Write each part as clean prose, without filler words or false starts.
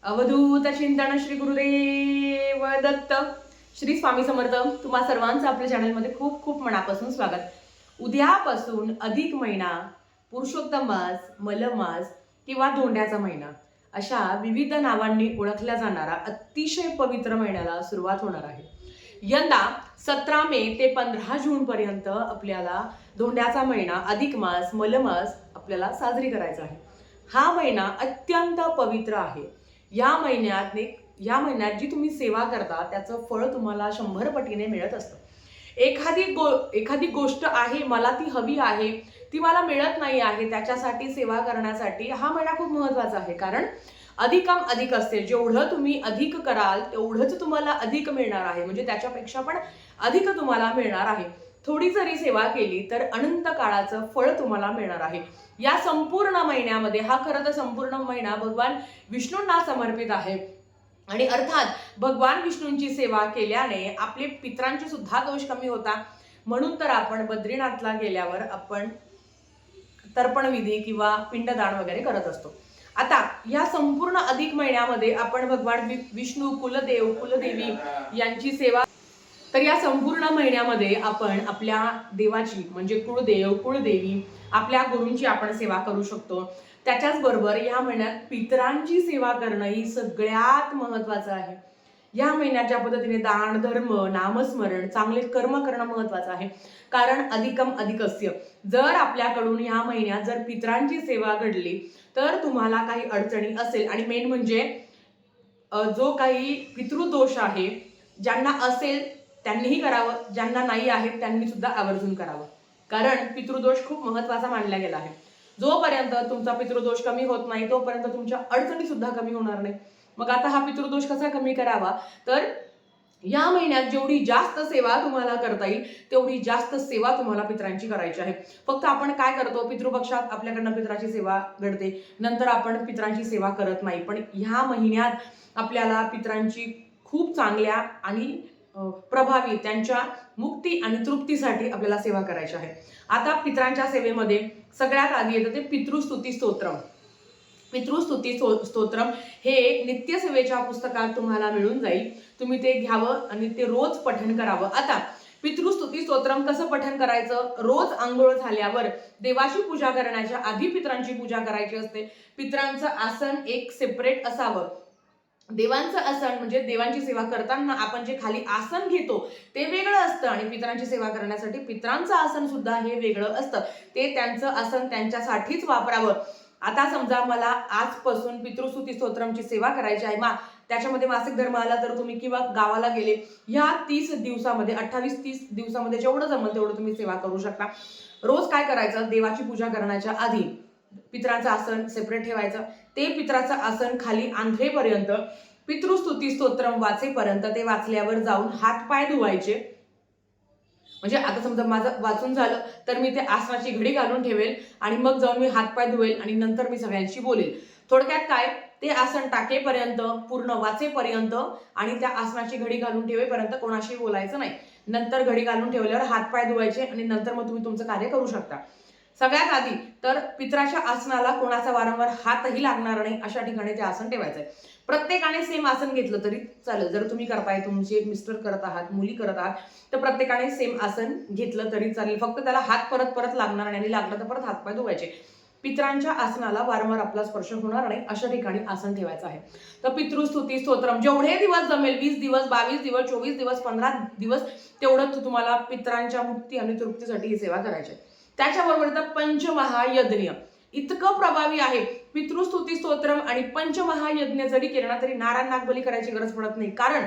अवधूत चिंतन श्री गुरुदेव दत्त. श्री स्वामी समर्थ. तुम्हा सर्वांचं आपल्या चॅनलमध्ये खूप खूप मनापासून स्वागत. उद्यापासून अधिक महिना, पुरुषोत्तम मास, मलमास किंवा धोंड्याचा महिना अशा विविध नावांनी ओळखल्या जाणारा अतिशय पवित्र महिन्याला सुरुवात होणार आहे. यंदा 17 मे ते 15 जून पर्यंत आपल्याला धोंड्याचा महिना, अधिक मास, मलमास आपल्याला साजरी करायचा आहे. हा महिना अत्यंत पवित्र आहे. या महिन्यात जी तुम्ही सेवा करता त्याचं फळ तुम्हाला 100 पटीने मिळत असतं. एखादी गोष्ट आहे, मला ती हवी आहे, ती मला मिळत नाही आहे, त्याच्यासाठी सेवा करण्यासाठी हा महिना खूप महत्वाचा आहे. कारण अधिकम अधिक असते. जेवढं तुम्ही अधिक कराल तेवढंच तुम्हाला अधिक मिळणार आहे. म्हणजे त्याच्यापेक्षा पण अधिक तुम्हाला मिळणार आहे. थोडी जरी सेवा केली तर अनंत काळाचं फळ तुम्हाला मिळणार आहे. या संपूर्ण महिन्यामध्ये, हा खरं तर संपूर्ण महिना भगवान विष्णूंना समर्पित आहे. आणि अर्थात भगवान विष्णूंची सेवा केल्याने आपले पितरांचे सुद्धा दोष कमी होतात. म्हणून तर आपण बद्रीनाथला गेल्यावर आपण तर्पण विधी किंवा पिंडदान वगैरे करत असतो. आता या संपूर्ण अधिक महिन्यामध्ये आपण भगवान विष्णू, कुलदेव, कुलदेवी यांची सेवा. तर या संपूर्ण महिन्यामध्ये आपण आपल्या देवाची म्हणजे कुळदेव, कुळदेवी, आपल्या गुरूंची आपण सेवा करू शकतो. त्याच्याच बरोबर या महिन्यात पितरांची सेवा करणं ही सगळ्यात महत्वाचं आहे. या महिन्यात ज्या पद्धतीने दान, धर्म, नामस्मरण, चांगले कर्म करणं महत्वाचं आहे. कारण अधिकम अधिकस्य. जर आपल्याकडून या महिन्यात जर पितरांची सेवा घडली तर तुम्हाला काही अडचणी असेल, आणि मेन म्हणजे जो काही पितृदोष आहे, ज्यांना असेल त्यांनीही करावं, ज्यांना नाही आहे त्यांनी सुद्धा आवर्जून करावं. कारण पितृदोष खूप महत्वाचा मानला गेला आहे. जोपर्यंत तुमचा पितृदोष कमी होत नाही तोपर्यंत तुमच्या अडचणी सुद्धा कमी होणार नाही. मग आता हा पितृदोष कसा कमी करावा? तर या महिन्यात जेवढी जास्त सेवा तुम्हाला करता येईल तेवढी जास्त सेवा तुम्हाला पितरांची करायची आहे. फक्त आपण काय करतो, पितृपक्षात आपल्याकडनं पितराची सेवा घडते, नंतर आपण पितरांची सेवा करत नाही. पण ह्या महिन्यात आपल्याला पितरांची खूप चांगल्या आणि प्रभावी त्यांच्या मुक्ती आणि तृप्तीसाठी आपल्याला सेवा करायची आहे. आता पितरांच्या सेवेमध्ये सगळ्यात आधी येतं ते पितृस्तुती स्तोत्रम. पितृस्तुती स्तोत्रम हे नित्यसेवेच्या पुस्तकात तुम्हाला मिळून जाईल. तुम्ही ते घ्यावं आणि ते रोज पठण करावं. आता पितृस्तुती स्तोत्रम कसं पठण करायचं? रोज आंघोळ झाल्यावर देवाची पूजा करण्याच्या आधी पितरांची पूजा करायची असते. पितरांचं आसन एक सेपरेट असावं. देवांचं आसन म्हणजे देवांची सेवा करताना आपण जे खाली आसन घेतो ते वेगळं असतं, आणि पितरांची सेवा करण्यासाठी पितरांचं आसन सुद्धा हे वेगळं असतं. ते त्यांचं आसन त्यांच्यासाठीच वापरावं. आता समजा मला आजपासून पितृस्तुती स्तोत्रमची सेवा करायची आहे, त्याच्यामध्ये मासिक धर्म आला तर तुम्ही किंवा गावाला गेले, ह्या 30 दिवसामध्ये 28-30 दिवसामध्ये जेवढं जमल तेवढं तुम्ही सेवा करू शकता. रोज काय करायचं? देवाची पूजा करण्याच्या आधी पितरांचं आसन सेपरेट ठेवायचं. ते पितराचं आसन खाली आंधळेपर्यंत पितृस्तुती स्तोत्रम वाचेपर्यंत, ते वाचल्यावर जाऊन हात पाय धुवायचे. म्हणजे आता समजा माझं वाचून झालं तर मी ते आसनाची घडी घालून ठेवेल आणि मग जाऊन मी हात पाय धुवेल आणि नंतर मी सगळ्यांशी बोलेल. थोडक्यात काय, ते आसन टाकेपर्यंत, पूर्ण वाचेपर्यंत आणि त्या आसनाची घडी घालून ठेवेपर्यंत कोणाशी बोलायचं नाही. नंतर घडी घालून ठेवल्यावर हात पाय धुवायचे आणि नंतर मग तुम्ही तुमचं कार्य करू शकता. सगळ्यात आधी तर पितराच्या आसनाला कोणाचा वारंवार हातही लागणार नाही अशा ठिकाणी ते आसन ठेवायचंय. प्रत्येकाने सेम आसन घेतलं तरी चालेल. जर तुम्ही करताय, तुमचे मिस्टर करत आहात, मुली करत आहात, तर प्रत्येकाने सेम आसन घेतलं तरी चालेल. फक्त त्याला हात परत परत लागणार नाही आणि लागलं तर परत हातपाय धुवायचे. पितरांच्या आसनाला वारंवार आपला स्पर्श होणार नाही अशा ठिकाणी आसन ठेवायचं आहे. तर पितृस्तुती स्तोत्रम जेवढे दिवस जमेल, 20 दिवस, 22 दिवस, 24 दिवस, 15 दिवस, तेवढं तुम्हाला पितरांच्या मुक्ती आणि तृप्तीसाठी ही सेवा करायची आहे. त्याच्याबरोबर तर पंचमहायज्ञ इतकं प्रभावी आहे. पितृस्तुती स्तोत्रम आणि पंचमहायज्ञ जरी केलं ना तरी नारायण नागबली करायची गरज पडत नाही. कारण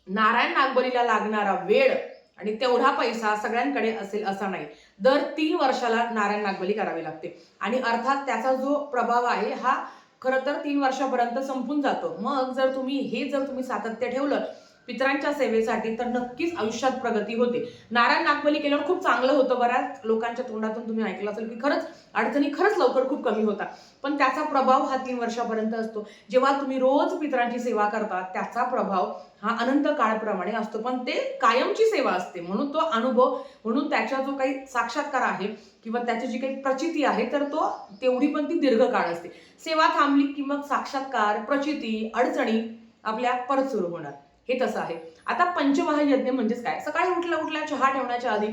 नारायण नागबलीला लागणारा वेळ आणि तेवढा पैसा सगळ्यांकडे असेल असा नाही. दर 3 वर्षाला नारायण नागबली करावी लागते आणि अर्थात त्याचा जो प्रभाव आहे हा खरं तर 3 वर्षापर्यंत संपून जातो. मग जर तुम्ही सातत्य ठेवलं पितरांच्या सेवेसाठी, तर नक्कीच आयुष्यात प्रगती होते. नारायण नागबली केल्यावर खूप चांगलं होतं. बऱ्याच लोकांच्या तोंडातून तुम्ही ऐकलं असेल की खरंच अडचणी खरंच लवकर खूप कमी होतात, पण त्याचा प्रभाव हा 3 वर्षापर्यंत असतो. जेव्हा तुम्ही रोज पितरांची सेवा करता त्याचा प्रभाव हा अनंत काळाप्रमाणे असतो, पण ते कायमची सेवा असते. म्हणून तो अनुभव, म्हणून त्याचा जो काही साक्षात्कार आहे किंवा त्याची जी काही प्रचिती आहे, तर तो तेवढी पण ती दीर्घकाळ असते. सेवा थांबली की मग साक्षात्कार, प्रचिती, अडचणी आपल्या परत सुरू होणार. हे तसं आहे. आता पंचमहायज्ञ म्हणजेच काय? सकाळी उठल्या उठल्या चहा ठेवण्याच्या आधी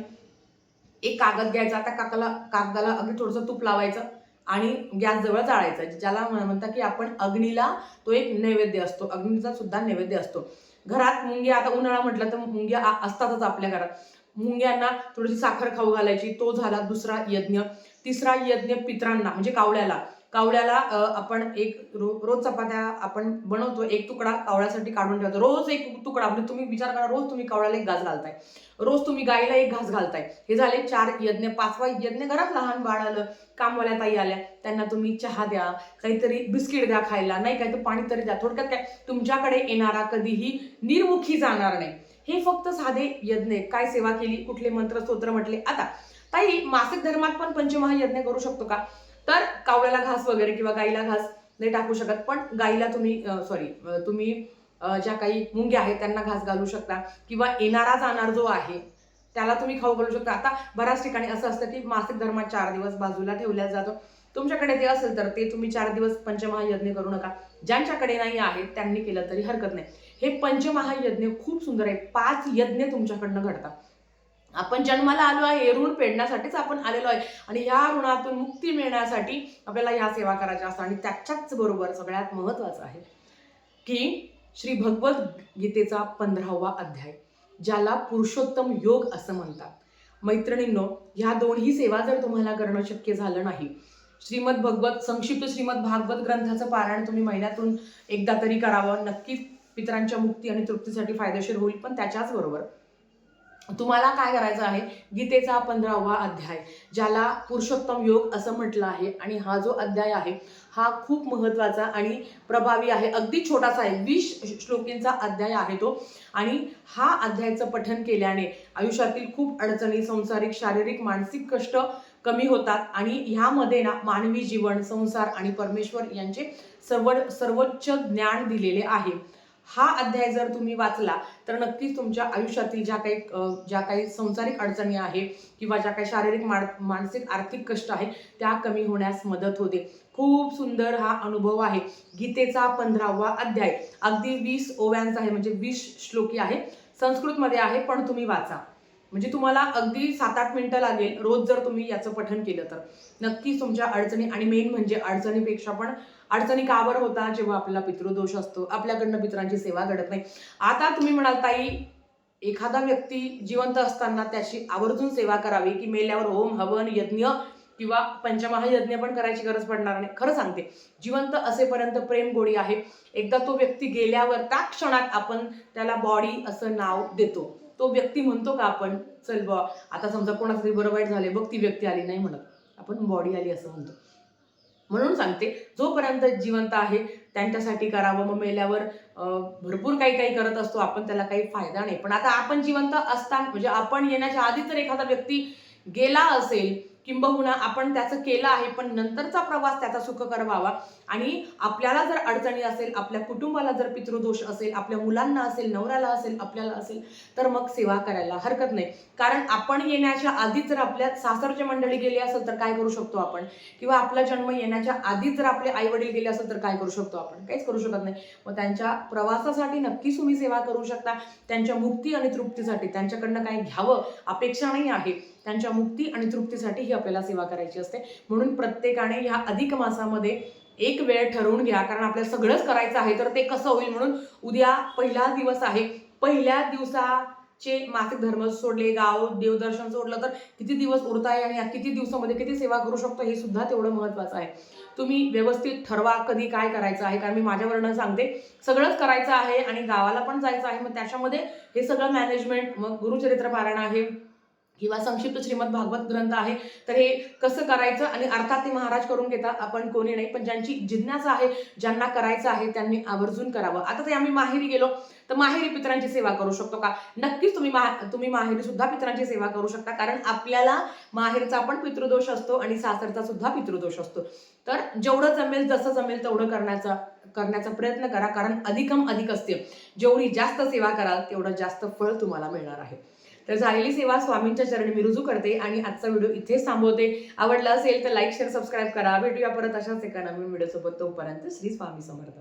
एक कागद घ्यायचा, त्या कागदाला अगदी थोडंसं तूप लावायचं आणि गॅस जवळ जाळायचं. ज्याला म्हणतात की आपण अग्नीला तो एक नैवेद्य असतो, अग्नीचा सुद्धा नैवेद्य असतो. घरात मुंग्या, आता उन्हाळा म्हटलं तर मुंग्या असतातच आपल्या घरात. मुंग्यांना थोडीशी साखर खाऊ घालायची, तो झाला दुसरा यज्ञ. तिसरा यज्ञ पितरांना म्हणजे कावळ्याला आपण रोज चपात्या आपण बनवतो, एक तुकडा कावळ्यासाठी काढून ठेवतो. रोज एक तुकडा, म्हणजे तुम्ही विचार करा, रोज तुम्ही कावळ्याला एक घास घालताय, रोज तुम्ही गाईला एक घास घालताय. हे झाले 4 यज्ञ. 5वा यज्ञ, घरात लहान बाळ आलं, कामवाल्या ताई आल्या, त्यांना तुम्ही चहा द्या, काहीतरी बिस्किट द्या खायला, नाही काय तर पाणी तरी द्या. थोडक्यात काय, तुमच्याकडे येणारा कधीही निर्मुखी जाणार नाही. हे फक्त साधे यज्ञ. काय सेवा केली, कुठले मंत्र स्तोत्र म्हटले. आता ताई, मासिक धर्मात पण पंचमहायज्ञ करू शकतो का? तर कावळ्याला घास वगैरे किंवा गाईला घास नाही टाकू शकत, पण गाईला तुम्ही तुम्ही ज्या काही मुंग्या आहेत त्यांना घास घालू शकता, किंवा येणारा जाणार जो आहे त्याला तुम्ही खाऊ घालू शकता. आता बऱ्याच ठिकाणी असं असतं की मासिक धर्मात 4 दिवस बाजूला ठेवल्या जातो. तुमच्याकडे ते असेल तर ते तुम्ही 4 दिवस पंचमहायज्ञ करू नका. ज्यांच्याकडे नाही आहे त्यांनी केलं तरी हरकत नाही. हे पंचमहायज्ञ खूप सुंदर आहे. 5 यज्ञ तुमच्याकडनं घडतात. आपण जन्माला आलो आहे, हे ऋण फेडण्यासाठीच आपण आलेलो आहे, आणि ह्या ऋणातून मुक्ती मिळण्यासाठी आपल्याला ह्या सेवा करायच्या असतात. आणि त्याच्याच बरोबर सगळ्यात महत्वाचं आहे की श्री भगवद्गीतेचा 15वा अध्याय, ज्याला पुरुषोत्तम योग असं म्हणतात. मैत्रिणींनो, ह्या दोन्ही सेवा जर तुम्हाला करणं शक्य झालं नाही, संक्षिप्त श्रीमद भागवत ग्रंथाचं पारायण तुम्ही महिन्यातून एकदा तरी करावं. नक्कीच पितरांच्या मुक्ती आणि तृप्तीसाठी फायदेशीर होईल. पण त्याच्याच बरोबर तुम्हाला काय करायचं आहे, गीतेचा 15वा अध्याय, ज्याला पुरुषोत्तम योग असं म्हटलं आहे, आणि हा जो अध्याय आहे हा खूप महत्वाचा आणि प्रभावी आहे. अगदी छोटासा आहे, 20 श्लोकींचा अध्याय आहे तो. आणि हा अध्यायाचं पठन केल्याने आयुष्यातील खूप अडचणी, संसारिक, शारीरिक, मानसिक कष्ट कमी होतात. आणि ह्यामध्ये ना मानवी जीवन, संसार आणि परमेश्वर यांचे सर्वोच्च ज्ञान दिलेले आहे. हा अध्याय जर तुम्ही वाचला तर नक्कीच तुमच्या आयुष्यातील ज्या काही संसारिक अडचणी आहे किंवा ज्या काही शारीरिक, मानसिक, आर्थिक कष्ट आहे त्या कमी होण्यास मदत होते. खूप सुंदर हा अनुभव आहे. गीतेचा 15वा अध्याय अगदी 20 ओव्यांचा आहे, म्हणजे 20 श्लोकी आहे. संस्कृतमध्ये आहे, पण तुम्ही वाचा, म्हणजे तुम्हाला अगदी 7-8 मिनिटं लागेल रोज जर तुम्ही याचं पठन केलं तर. नक्कीच तुमच्या अडचणी, आणि मेन म्हणजे अडचणीपेक्षा पण अडचणी का बरं होता, जेव्हा आपल्याला पितृदोष असतो, आपल्याकडनं पितरांची सेवा घडत नाही. आता तुम्ही म्हणाल ताई, एखादा व्यक्ती जिवंत असताना त्याची आवर्जून सेवा करावी की मेल्यावर होम, हवन, यज्ञ किंवा पंचमहायज्ञ पण करायची गरज पडणार नाही? खरं सांगते, जिवंत असेपर्यंत प्रेम गोडी आहे. एकदा तो व्यक्ती गेल्यावर त्या क्षणात आपण त्याला बॉडी असं नाव देतो. तो व्यक्ती म्हणतो का आपण, चल बॉ आता समजा कोणाचं तरी बरं वाईट झाले, बघ ती व्यक्ती आली, नाही म्हणत, आपण बॉडी आली असं म्हणतो. म्हणून सांगते, जोपर्यंत जिवंत आहे त्यांच्यासाठी करावं. मग मेल्यावर भरपूर काही करत असतो आपण, त्याला काही फायदा नाही. पण आता आपण जिवंत असताना, म्हणजे आपण येण्याच्या आधी जर एखादा व्यक्ती गेला असेल, किंबहुना आपण त्याचं केलं आहे, पण नंतरचा प्रवास त्याचा सुखकर व्हावा. आणि आपल्याला जर अडचणी असेल, आपल्या कुटुंबाला जर पितृदोष असेल, आपल्या मुलांना असेल, नवऱ्याला असेल, आपल्याला असेल, तर मग सेवा करायला हरकत नाही. कारण आपण येण्याच्या आधीच जर आपल्या सासरची मंडळी गेली असेल तर काय करू शकतो आपण, किंवा आपला जन्म येण्याच्या आधीच जर आपले आई वडील गेले असेल तर काय करू शकतो आपण? काहीच करू शकत नाही. मग त्यांच्या प्रवासासाठी नक्कीच तुम्ही सेवा करू शकता. त्यांच्या मुक्ती आणि तृप्तीसाठी, त्यांच्याकडनं काही घ्यावं अपेक्षा नाही आहे, त्यांच्या मुक्ती आणि तृप्तीसाठी ही आपल्याला सेवा करायची असते. म्हणून प्रत्येकाने ह्या अधिक मासामध्ये एक वेळ ठरवून घ्या, कारण आपल्याला सगळंच करायचं आहे, तर ते कसं होईल. म्हणून उद्या पहिला दिवस आहे, पहिल्या दिवसाचे मासिक धर्म सोडले, गाव देवदर्शन सोडलं तर किती दिवस उरताय, आणि या किती दिवसामध्ये किती सेवा करू शकतो हे सुद्धा तेवढं महत्वाचं आहे. तुम्ही व्यवस्थित ठरवा कधी काय करायचं आहे, कारण मी माझ्यावरनं सांगते, सगळंच करायचं आहे आणि गावाला पण जायचं आहे. मग त्याच्यामध्ये हे सगळं मॅनेजमेंट, मग गुरुचरित्र पारायण आहे, किंवा संक्षिप्त श्रीमद भागवत ग्रंथ आहे, तर हे कसं करायचं आणि अर्थात ते महाराज करून घेतात, आपण कोणी नाही. पण ज्यांची जिज्ञासा आहे, ज्यांना करायचं आहे त्यांनी आवर्जून करावं. आता ते आम्ही माहेरी गेलो तर माहेरी पितरांची सेवा करू शकतो का? नक्कीच तुम्ही माहेरी सुद्धा पितरांची सेवा करू शकता, कारण आपल्याला माहेरचा पण पितृदोष असतो आणि सासरचा सुद्धा पितृदोष असतो. तर जेवढं जमेल, जसं जमेल तेवढं करण्याचा प्रयत्न करा, कारण अधिकम अधिक असते. जेवढी जास्त सेवा कराल तेवढं जास्त फळ तुम्हाला मिळणार आहे. तर झालेली सेवा स्वामींच्या चरणी मी रुजू करते आणि आजचा व्हिडिओ इथेच थांबवते. आवडला असेल तर लाईक शेअर सबस्क्राईब करा. भेटूया परत अशाच एका नवीन व्हिडिओ सोबत. तोपर्यंत श्री स्वामी समर्थ.